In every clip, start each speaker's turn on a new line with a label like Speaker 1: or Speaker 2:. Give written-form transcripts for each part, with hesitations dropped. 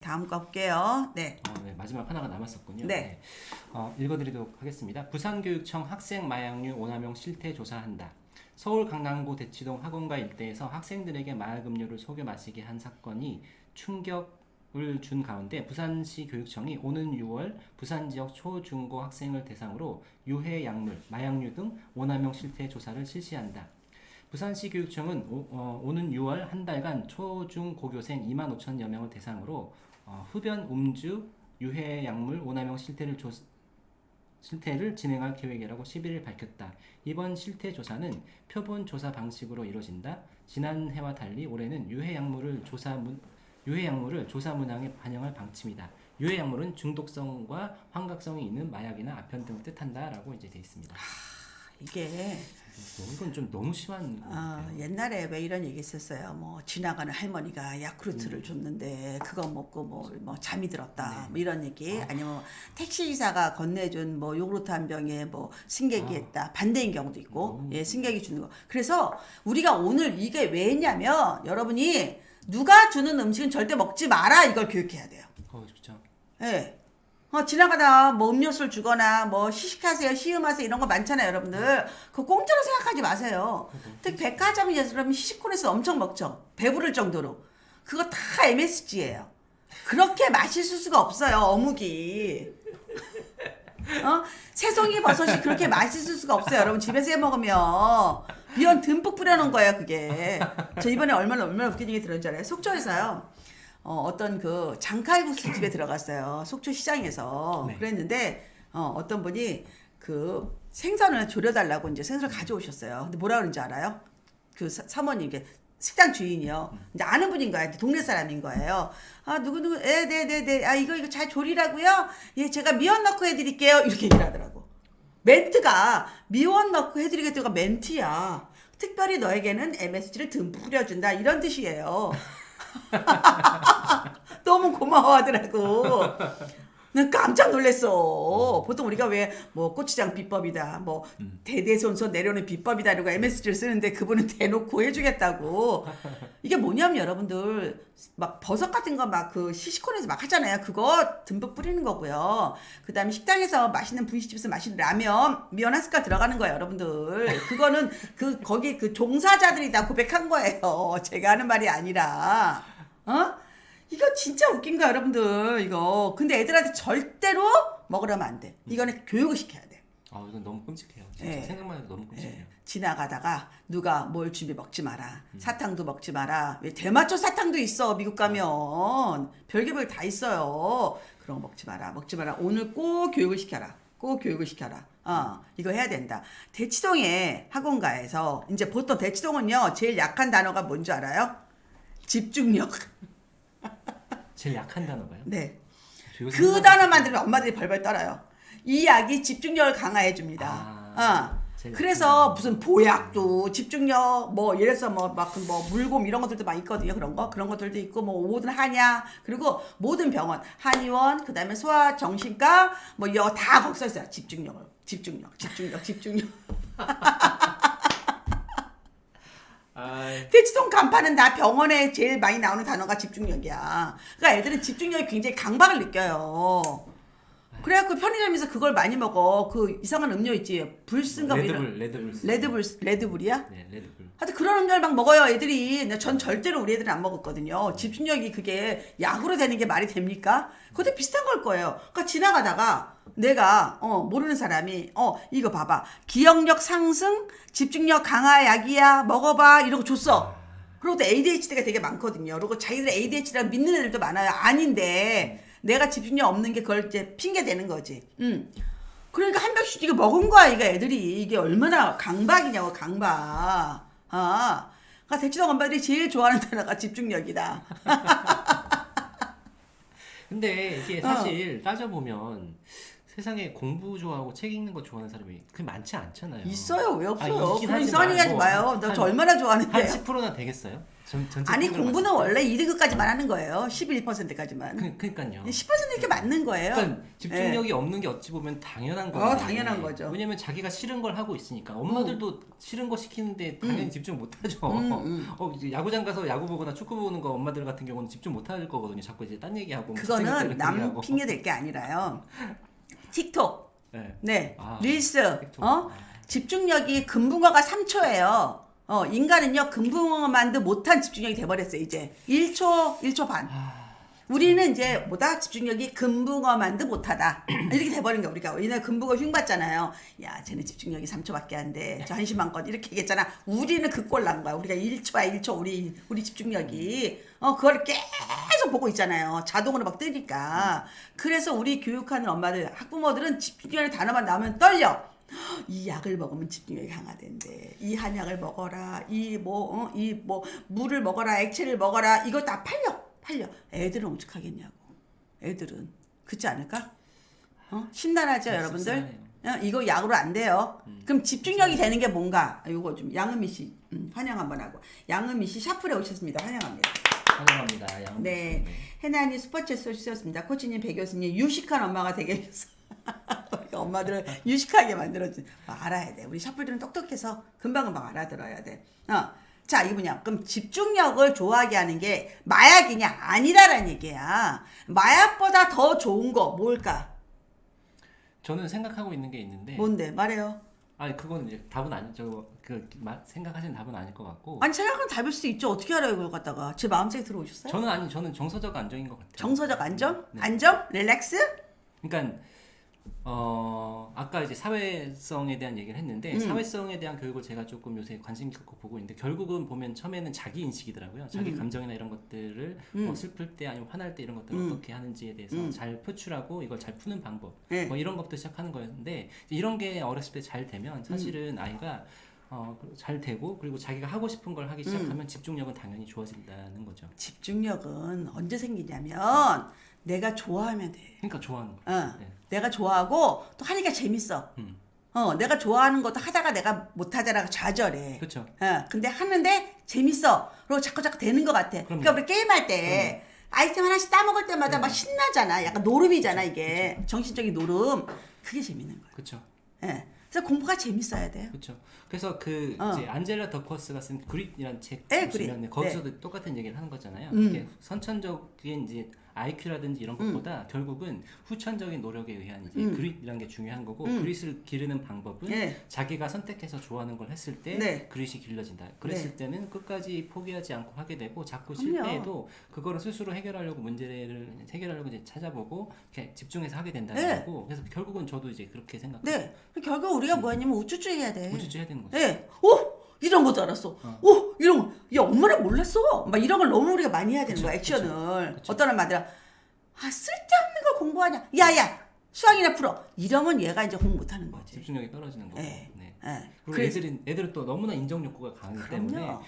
Speaker 1: 다음 거 볼게요. 네.
Speaker 2: 네, 마지막 하나가 남았었군요.
Speaker 1: 네.
Speaker 2: 읽어드리도록 하겠습니다. 부산교육청 학생 마약류 오남용 실태 조사한다. 서울 강남구 대치동 학원가 일대에서 학생들에게 마약 음료를 속여 마시게 한 사건이 충격을 준 가운데 부산시 교육청이 오는 6월 부산 지역 초중고 학생을 대상으로 유해 약물, 마약류 등 오남용 실태 조사를 실시한다. 부산시 교육청은 오는 6월 한 달간 초중고교생 25,000여 명을 대상으로 흡연 음주 유해 약물 오남용 실태를 진행할 계획이라고 11일 밝혔다. 이번 실태 조사는 표본 조사 방식으로 이루어진다. 지난해와 달리 올해는 유해 약물을 조사 문항에 반영할 방침이다. 유해 약물은 중독성과 환각성이 있는 마약이나 아편 등을 뜻한다라고 이제 돼 있습니다.
Speaker 1: 이게
Speaker 2: 이건 좀 너무 심한 것 같아요.
Speaker 1: 옛날에 왜 이런 얘기 있었어요. 뭐 지나가는 할머니가 야쿠르트를 줬는데 그거 먹고 뭐 잠이 들었다. 뭐 이런 얘기. 아니면 택시 기사가 건네준 뭐 요구르트 한 병에 뭐 승객이 했다. 반대인 경우도 있고. 예, 승객이 주는 거. 그래서 우리가 오늘 이게 왜 했냐면 여러분이 누가 주는 음식은 절대 먹지 마라 이걸 교육해야 돼요.
Speaker 2: 그렇죠.
Speaker 1: 예. 지나가다 뭐 음료수를 주거나 뭐 시식하세요, 시음하세요 이런 거 많잖아요, 여러분들. 그거 공짜로 생각하지 마세요. 특히 백화점이죠. 그러면 시식코너에서 엄청 먹죠. 배부를 정도로. 그거 다 MSG예요. 그렇게 맛있을 수가 없어요, 어묵이. 새송이 버섯이 그렇게 맛있을 수가 없어요. 여러분 집에서 해 먹으면 미원 듬뿍 뿌려놓은 거예요, 그게. 저 이번에 얼마나 웃긴 얘기 들었는지 알아요? 속초에서요. 어떤 그 장칼국수 집에 들어갔어요. 속초 시장에서.
Speaker 2: 네.
Speaker 1: 그랬는데 어떤 분이 그 생선을 졸여달라고 이제 생선을 가져오셨어요. 근데 뭐라 그런지 알아요? 그 사모님, 식당 주인이요. 이제 아는 분인 거예요. 동네 사람인 거예요. 누구, 네네네네. 이거 잘 조리라고요? 예, 제가 미원 넣고 해드릴게요. 이렇게 얘기를 하더라고. 멘트가 미원 넣고 해드리겠다가 멘트야. 특별히 너에게는 MSG를 듬뿍 뿌려준다. 이런 뜻이에요. 너무 고마워하더라고. 난 깜짝 놀랐어. 보통 우리가 왜 뭐 고추장 비법이다, 뭐 대대손손 내려오는 비법이다 이러고 MSG를 쓰는데 그분은 대놓고 해주겠다고. 이게 뭐냐면 여러분들 막 버섯 같은 거 막 그 시식코너에서 막 하잖아요. 그거 듬뿍 뿌리는 거고요. 그 다음에 식당에서 맛있는 분식집에서 맛있는 라면 미원 한 숟갈 들어가는 거예요, 여러분들. 그거는 거기 그 종사자들이 다 고백한 거예요. 제가 하는 말이 아니라. 이거 진짜 웃긴 거야, 여러분들. 이거. 근데 애들한테 절대로 먹으라면 안 돼. 이거는 교육을 시켜야 돼.
Speaker 2: 이건 너무 끔찍해요. 진짜
Speaker 1: 예.
Speaker 2: 생각만 해도 너무 끔찍해요.
Speaker 1: 지나가다가 누가 뭘 준비 먹지 마라. 사탕도 먹지 마라. 왜 대마초 사탕도 있어, 미국 가면. 별개별 다 있어요. 그런 거 먹지 마라. 먹지 마라. 오늘 꼭 교육을 시켜라. 꼭 교육을 시켜라. 이거 해야 된다. 대치동에 학원가에서 이제 보통 대치동은요, 제일 약한 단어가 뭔지 알아요? 집중력.
Speaker 2: 제일 약한 단어가요?
Speaker 1: 네.
Speaker 2: 그
Speaker 1: 단어만 들으면 엄마들이 벌벌 떨어요. 이 약이 집중력을 강화해 줍니다. 그래서 무슨 보약도 집중력 뭐 예를 들어서 뭐 물곰 이런 것들도 많이 있거든요. 그런 것들도 있고 뭐 모든 한약 그리고 모든 병원 한의원 그다음에 소아정신과 뭐 이거 다 거기 써 있어요. 집중력. 대치동 간판은 다 병원에 제일 많이 나오는 단어가 집중력이야. 그러니까 애들은 집중력이 굉장히 강박을 느껴요. 그래갖고 편의점에서 그걸 많이 먹어. 그 이상한 음료 있지. 불순가 레드불이야?
Speaker 2: 네, 레드불.
Speaker 1: 하여튼 그런 음료를 막 먹어요, 애들이. 전 절대로 우리 애들은 안 먹었거든요. 집중력이 그게 약으로 되는 게 말이 됩니까? 그것도 비슷한 걸 거예요. 그러니까 지나가다가 내가 모르는 사람이 이거 봐봐. 기억력 상승, 집중력 강화 약이야. 먹어봐. 이러고 줬어. 그리고 또 ADHD가 되게 많거든요. 그리고 자기들 ADHD라고 믿는 애들도 많아요. 아닌데 내가 집중력 없는 게 그걸 이제 핑계 대는 거지. 그러니까 한 병씩 이거 먹은 거야, 이거 애들이. 이게 얼마나 강박이냐고, 강박. 그러니까 대치동 엄마들이 제일 좋아하는 단어가 집중력이다.
Speaker 2: 근데 이게 사실 따져보면 세상에 공부 좋아하고 책 읽는 거 좋아하는 사람이 그 많지 않잖아요.
Speaker 1: 있어요. 왜 없어요?
Speaker 2: 아니, 있긴
Speaker 1: 그런
Speaker 2: 하지만
Speaker 1: 이상한 얘기 하지
Speaker 2: 뭐
Speaker 1: 마요. 나 저
Speaker 2: 한-
Speaker 1: 얼마나
Speaker 2: 한
Speaker 1: 좋아하는데요.
Speaker 2: 10%나 되겠어요? 전체
Speaker 1: 아니
Speaker 2: 평균으로
Speaker 1: 공부는
Speaker 2: 봤을
Speaker 1: 원래 2등급까지만 하는 거예요. 11%까지만.
Speaker 2: 때. 그러니까요.
Speaker 1: 10% 이렇게 맞는 거예요.
Speaker 2: 그러니까 집중력이 없는 게 어찌 보면 당연한 거예요.
Speaker 1: 당연한 거죠.
Speaker 2: 왜냐면 자기가 싫은 걸 하고 있으니까. 엄마들도 싫은 거 시키는데 당연히 집중 못 하죠. 이제 야구장 가서 야구 보거나 축구 보는 거 엄마들 같은 경우는 집중 못 할 거거든요. 자꾸 이제 딴 얘기하고 뭐
Speaker 1: 그거는
Speaker 2: 선생님들
Speaker 1: 남
Speaker 2: 얘기하고.
Speaker 1: 핑계 댈 게 아니라요. 틱톡,
Speaker 2: 네.
Speaker 1: 네,
Speaker 2: 아,
Speaker 1: 릴스,
Speaker 2: 틱톡.
Speaker 1: 집중력이 금붕어가 3초예요. 인간은요 금붕어만도 못한 집중력이 돼버렸어요. 이제 1초 반. 우리는 이제 뭐다 집중력이 금붕어만도 못하다 이렇게 돼버린 거야. 우리가 옛날 금붕어 흉 봤잖아요. 야 쟤는 집중력이 3초밖에 안 돼. 저 한심한 것 이렇게 얘기했잖아. 우리는 그 꼴 난 거야. 우리가 1초야 1초 우리 집중력이 그걸 계속 보고 있잖아요. 자동으로 막 뜨니까. 그래서 우리 교육하는 엄마들 학부모들은 집중력의 단어만 나오면 떨려. 이 약을 먹으면 집중력이 강화된대. 이 한약을 먹어라. 이 물을 먹어라. 액체를 먹어라. 이거 다 팔려. 애들은 오죽하겠냐고. 애들은 그렇지 않을까? 심란하죠, 여러분들? 이거 약으로 안 돼요. 그럼 집중력이 되는 게 뭔가? 이거 좀 양은미 씨 환영 한번 하고. 양은미 씨 샤플에 오셨습니다. 환영합니다.
Speaker 2: 환영합니다. 양.
Speaker 1: 네, 해나님 스포츠 쏘셨습니다. 코치님, 배 교수님 유식한 엄마가 되게 해서 우리가 엄마들을 유식하게 만들어준 알아야 돼. 우리 샤플들은 똑똑해서 금방금방 알아들어야 돼. 자, 이분이야. 그럼 집중력을 좋아하게 하는 게 마약이냐? 아니다라는 얘기야. 마약보다 더 좋은 거 뭘까?
Speaker 2: 저는 생각하고 있는 게 있는데.
Speaker 1: 뭔데? 말해요.
Speaker 2: 아니 그건 이제 답은 아니죠. 생각하시는 답은 아닐 것 같고.
Speaker 1: 아니 생각은 답일 수 있죠. 어떻게 알아요, 그걸 갖다가? 제 마음속에 들어오셨어요?
Speaker 2: 저는 정서적 안정인 것 같아요.
Speaker 1: 정서적 안정?
Speaker 2: 네.
Speaker 1: 안정? 릴렉스?
Speaker 2: 그러니까 아까 이제 사회성에 대한 얘기를 했는데 사회성에 대한 교육을 제가 조금 요새 관심 갖고 보고 있는데 결국은 보면 처음에는 자기 인식이더라고요. 자기 감정이나 이런 것들을 뭐 슬플 때 아니면 화날 때 이런 것들을 어떻게 하는지에 대해서 잘 표출하고 이걸 잘 푸는 방법
Speaker 1: 네.
Speaker 2: 뭐 이런 것부터 시작하는 거였는데 이런 게 어렸을 때 잘 되면 사실은 아이가 잘 되고 그리고 자기가 하고 싶은 걸 하기 시작하면 집중력은 당연히 좋아진다는 거죠.
Speaker 1: 집중력은 언제 생기냐면 내가 좋아하면 돼.
Speaker 2: 그러니까 좋아하는 거. 네.
Speaker 1: 내가 좋아하고 또 하니까 재밌어. 내가 좋아하는 것도 하다가 내가 못하잖아 좌절해.
Speaker 2: 그렇죠.
Speaker 1: 근데 하는데 재밌어. 그리고 자꾸 되는 것 같아. 그러니까 우리 게임할 때 아이템 하나씩 따먹을 때마다 막 신나잖아. 약간 노름이잖아 이게.
Speaker 2: 그쵸.
Speaker 1: 정신적인 노름. 그게 재밌는 거야.
Speaker 2: 그렇죠.
Speaker 1: 예. 그래서 공부가 재밌어야 돼요.
Speaker 2: 그렇죠. 그래서 이제 안젤라 더커스가 쓴 그릿이라는 책
Speaker 1: 네,
Speaker 2: 보시면
Speaker 1: 그릿.
Speaker 2: 거기서도 똑같은 얘기를 하는 거잖아요. 이게 선천적인 이제 IQ라든지 이런 것보다 결국은 후천적인 노력에 의한 이제 그릿이라는 게 중요한 거고 그릿을 기르는 방법은
Speaker 1: 네.
Speaker 2: 자기가 선택해서 좋아하는 걸 했을 때
Speaker 1: 네.
Speaker 2: 그릿이 길러진다. 그랬을
Speaker 1: 네.
Speaker 2: 때는 끝까지 포기하지 않고 하게 되고 자꾸
Speaker 1: 그럼요.
Speaker 2: 실패해도 그거를 스스로 해결하려고 문제를 해결하려고 이제 찾아보고 이렇게 집중해서 하게 된다는
Speaker 1: 네.
Speaker 2: 거고 그래서 결국은 저도 이제 그렇게 생각해요.
Speaker 1: 네. 결국 우리가 뭐냐면 우쭈쭈 해야 돼.
Speaker 2: 우쭈쭈 해야 되는 거죠.
Speaker 1: 네. 이런 것도 알았어. 이런 거. 야, 엄마는 몰랐어. 막 이런 걸 너무 우리가 많이 해야 되는
Speaker 2: 그쵸,
Speaker 1: 거야, 액션을.
Speaker 2: 그쵸.
Speaker 1: 어떤 말들은, 쓸데없는 걸 공부하냐. 야, 수학이나 풀어. 이러면 얘가 이제 공부 못하는 거지.
Speaker 2: 집중력이 떨어지는 거고.
Speaker 1: 네.
Speaker 2: 네.
Speaker 1: 네.
Speaker 2: 그리고 애들은 또 너무나 인정 욕구가 강하기 때문에
Speaker 1: 그럼요.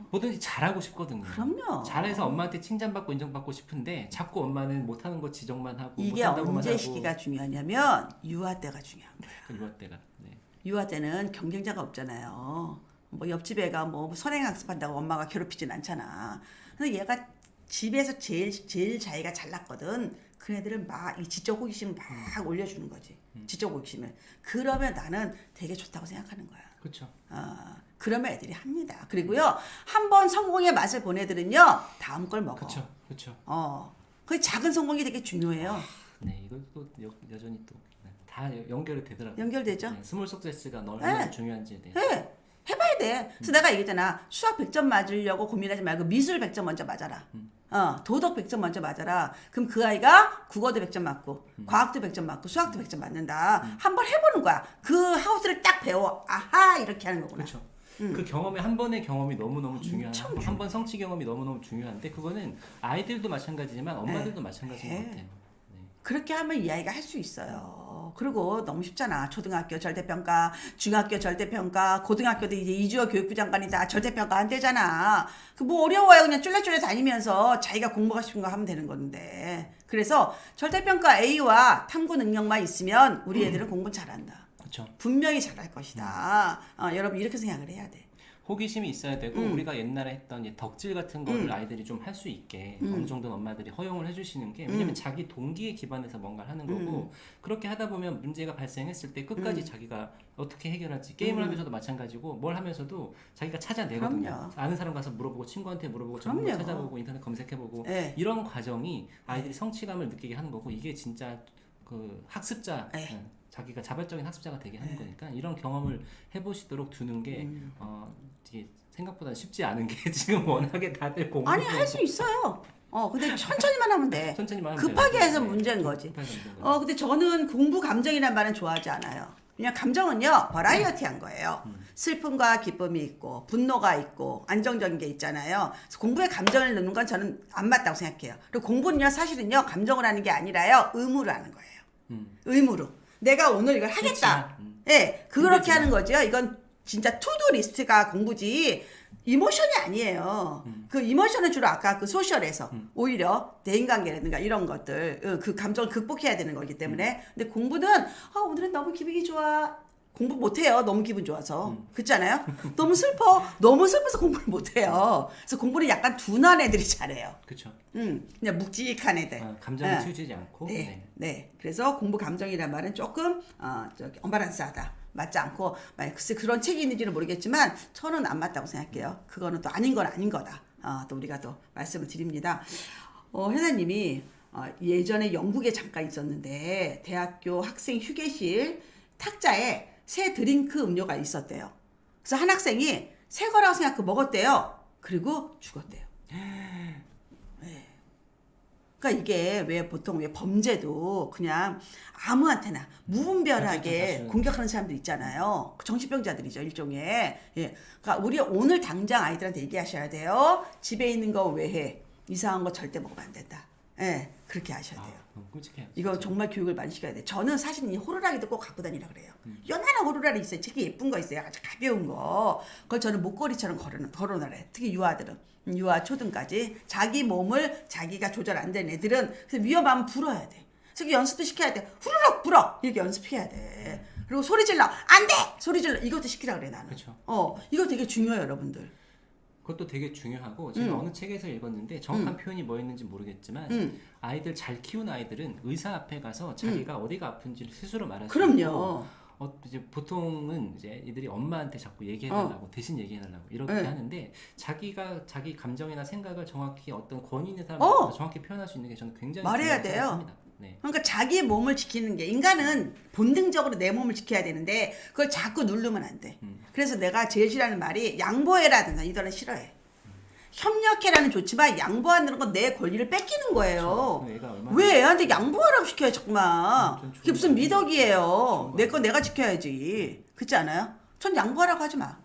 Speaker 2: 뭐든지 잘하고 싶거든요.
Speaker 1: 그럼요.
Speaker 2: 잘해서 엄마한테 칭찬받고 인정받고 싶은데 자꾸 엄마는 못하는 거 지적만 하고
Speaker 1: 이게
Speaker 2: 못한다고만
Speaker 1: 언제
Speaker 2: 하고
Speaker 1: 시기가 중요하냐면, 유아 때가 중요한 거야.
Speaker 2: 유아 때가. 네.
Speaker 1: 유아 때는 경쟁자가 없잖아요. 뭐 옆집 애가 뭐 선행학습한다고 엄마가 괴롭히진 않잖아. 근데 얘가 집에서 제일 자기가 잘났거든. 그 애들을 막 이 지적 호기심을 막 올려주는 거지. 지적 호기심을. 그러면 나는 되게 좋다고 생각하는 거야.
Speaker 2: 그렇죠.
Speaker 1: 그러면 애들이 합니다. 그리고요, 한 번 성공의 맛을 본 애들은요, 다음 걸 먹어.
Speaker 2: 그렇죠. 그렇죠.
Speaker 1: 그 작은 성공이 되게 중요해요.
Speaker 2: 네, 이것도 여전히 또 다 연결이 되더라고요.
Speaker 1: 연결되죠?
Speaker 2: 네, 스몰 석세스가 얼마나 중요한지에 대해서.
Speaker 1: 해. 해봐야 돼. 그래서 내가 얘기했잖아. 수학 100점 맞으려고 고민하지 말고 미술 100점 먼저 맞아라. 도덕 100점 먼저 맞아라. 그럼 그 아이가 국어도 100점 맞고 과학도 100점 맞고 수학도 100점 맞는다. 한번 해보는 거야. 그 하우스를 딱 배워. 아하 이렇게 하는 거구나.
Speaker 2: 그렇죠. 그 경험에 한 번의 경험이 너무너무 중요한
Speaker 1: 엄청
Speaker 2: 한 번 성취 경험이 너무너무 중요한데 그거는 아이들도 마찬가지지만 엄마들도 마찬가지인 것 같아요. 네.
Speaker 1: 그렇게 하면 이 아이가 할 수 있어요. 그리고 너무 쉽잖아. 초등학교 절대평가, 중학교 절대평가, 고등학교도 이제 이주호 교육부 장관이 다 절대평가 안 되잖아. 그 뭐 어려워요. 그냥 쫄래쫄래 다니면서 자기가 공부하고 싶은 거 하면 되는 건데. 그래서 절대평가 A와 탐구 능력만 있으면 우리 애들은 공부 잘한다.
Speaker 2: 그렇죠.
Speaker 1: 분명히 잘할 것이다. 여러분 이렇게 생각을 해야 돼.
Speaker 2: 호기심이 있어야 되고 우리가 옛날에 했던 이 덕질 같은 거를 아이들이 좀 할 수 있게 어느 정도는 엄마들이 허용을 해주시는 게 왜냐면 자기 동기에 기반해서 뭔가를 하는 거고 그렇게 하다 보면 문제가 발생했을 때 끝까지 자기가 어떻게 해결할지 게임을 하면서도 마찬가지고 뭘 하면서도 자기가 찾아내거든요.
Speaker 1: 그럼요.
Speaker 2: 아는 사람 가서 물어보고 친구한테 물어보고 정보를
Speaker 1: 그럼요.
Speaker 2: 찾아보고 인터넷 검색해보고
Speaker 1: 네.
Speaker 2: 이런 과정이 아이들이 성취감을 느끼게 하는 거고 이게 진짜 그 학습자
Speaker 1: 네.
Speaker 2: 자기가 자발적인 학습자가 되게 하는 거니까 이런 경험을 해보시도록 두는 게 이게 생각보다 쉽지 않은 게 지금 워낙에 다들 공부
Speaker 1: 아니 할 수 있어요. 근데 천천히만 하면 돼.
Speaker 2: 천천히만 하면
Speaker 1: 급하게
Speaker 2: 돼요.
Speaker 1: 해서
Speaker 2: 네.
Speaker 1: 문제인 거지.
Speaker 2: 급하게 해서 문제인 거죠.
Speaker 1: 근데 저는 공부 감정이란 말은 좋아하지 않아요. 그냥 감정은요 버라이어티한 거예요. 슬픔과 기쁨이 있고 분노가 있고 안정적인 게 있잖아요. 그래서 공부에 감정을 넣는 건 저는 안 맞다고 생각해요. 그리고 공부는요 사실은요 감정을 하는 게 아니라요 의무로 하는 거예요. 의무로. 내가 오늘 이걸 하겠다. 예, 그렇게 하는 거죠. 이건 진짜 투두 리스트가 공부지 이모션이 아니에요. 그 이모션은 주로 아까 그 소셜에서 오히려 대인관계라든가 이런 것들 그 감정을 극복해야 되는 거기 때문에 근데 공부는 오늘은 너무 기분이 좋아. 공부 못해요. 너무 기분 좋아서. 그렇잖아요? 너무 슬퍼. 너무 슬퍼서 공부를 못해요. 그래서 공부는 약간 둔한 애들이 잘해요.
Speaker 2: 그렇죠.
Speaker 1: 그냥 묵직한 애들.
Speaker 2: 감정이 치우치지 않고.
Speaker 1: 네. 그래서 공부 감정이란 말은 조금 언밸런스하다. 맞지 않고 글쎄 그런 책이 있는지는 모르겠지만 저는 안 맞다고 생각해요. 그거는 또 아닌 건 아닌 거다. 또 우리가 또 말씀을 드립니다. 회사님이 예전에 영국에 잠깐 있었는데 대학교 학생 휴게실 탁자에 새 드링크 음료가 있었대요. 그래서 한 학생이 새 거라고 생각하고 먹었대요. 그리고 죽었대요. 그러니까 이게 왜 보통 왜 범죄도 그냥 아무한테나 무분별하게 공격하는 사람들 있잖아요. 정신병자들이죠 일종의. 예. 그러니까 우리 오늘 당장 아이들한테 얘기하셔야 돼요. 집에 있는 거 외에 이상한 거 절대 먹으면 안 된다. 예, 그렇게 하셔야 돼요.
Speaker 2: 너무 끔찍해요.
Speaker 1: 이거 정말 교육을 많이 시켜야 돼. 저는 사실 이 호루라기도 꼭 갖고 다니라 그래요. 연하나 호루라기 있어요. 되게 예쁜 거 있어요. 아주 가벼운 거. 그걸 저는 목걸이처럼 걸어놔래. 특히 유아들은. 유아 초등까지 자기 몸을 자기가 조절 안 되는 애들은 그래서 위험하면 불어야 돼. 그래서 연습도 시켜야 돼. 후루룩 불어 이렇게 연습해야 돼. 그리고 소리 질러 안 돼. 소리 질러 이것도 시키라 그래 나는.
Speaker 2: 그쵸.
Speaker 1: 이거 되게 중요해요 여러분들.
Speaker 2: 그것도 되게 중요하고 제가 어느 책에서 읽었는데 정확한 표현이 뭐였는지 모르겠지만 아이들 잘 키운 아이들은 의사 앞에 가서 자기가 어디가 아픈지를 스스로 말할 수 있고
Speaker 1: 그럼요.
Speaker 2: 이제 보통은 이제 이들이 엄마한테 자꾸 얘기해달라고 대신 얘기해달라고 이렇게 하는데 자기가 자기 감정이나 생각을 정확히 어떤 권위 있는 사람한테 정확히 표현할 수 있는 게 저는 굉장히
Speaker 1: 말해야
Speaker 2: 중요하다고
Speaker 1: 돼요.
Speaker 2: 생각합니다. 네.
Speaker 1: 그러니까 자기 몸을 지키는 게 인간은 본능적으로 내 몸을 지켜야 되는데 그걸 자꾸 누르면 안 돼. 그래서 내가 제일 싫어하는 말이 양보해라든가 이들은 싫어해. 협력해라는 좋지만 양보하는 건 내 권리를 뺏기는 거예요.
Speaker 2: 그렇죠. 애가 얼마나
Speaker 1: 왜 애한테 양보하라고 시켜요 자꾸만.
Speaker 2: 좀
Speaker 1: 그게 무슨
Speaker 2: 좋은
Speaker 1: 미덕이에요. 내 건 내가 지켜야지. 그렇지 않아요? 전 양보하라고 하지 마.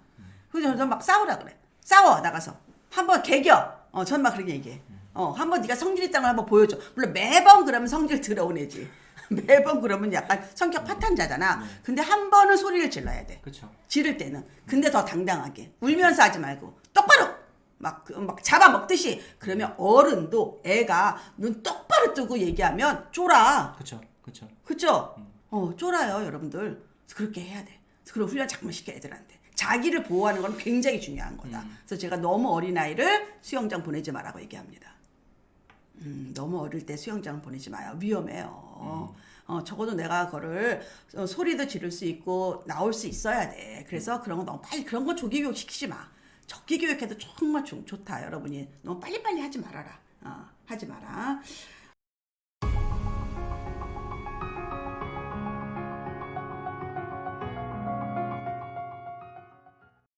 Speaker 1: 그래서 전 막 싸우라 그래. 싸워 나가서. 한번 개겨. 전 막 그렇게 얘기해. 한번 네가 성질 있다는 걸 한번 보여줘. 물론 매번 그러면 성질 들어온 애지. 매번 그러면 약간 성격 파탄자잖아. 근데 한 번은 소리를 질러야 돼.
Speaker 2: 그렇죠.
Speaker 1: 지를 때는. 근데 더 당당하게. 울면서 하지 말고. 똑바로! 막 잡아먹듯이. 그러면 어른도 애가 눈 똑바로 뜨고 얘기하면 쫄아.
Speaker 2: 그렇죠. 그렇죠.
Speaker 1: 그쵸? 쫄아요, 여러분들. 그래서 그렇게 해야 돼. 그런 훈련 자꾸 시켜 애들한테. 자기를 보호하는 건 굉장히 중요한 거다. 그래서 제가 너무 어린 아이를 수영장 보내지 마라고 얘기합니다. 너무 어릴 때 수영장 보내지 마요. 위험해요. 적어도 내가 그거를 소리도 지를 수 있고 나올 수 있어야 돼. 그래서 그런 거 너무 빨리 그런 거 조기 교육 시키지 마. 적기 교육해도 정말 좋다 여러분이. 너무 빨리빨리 하지 말아라. 하지 마라.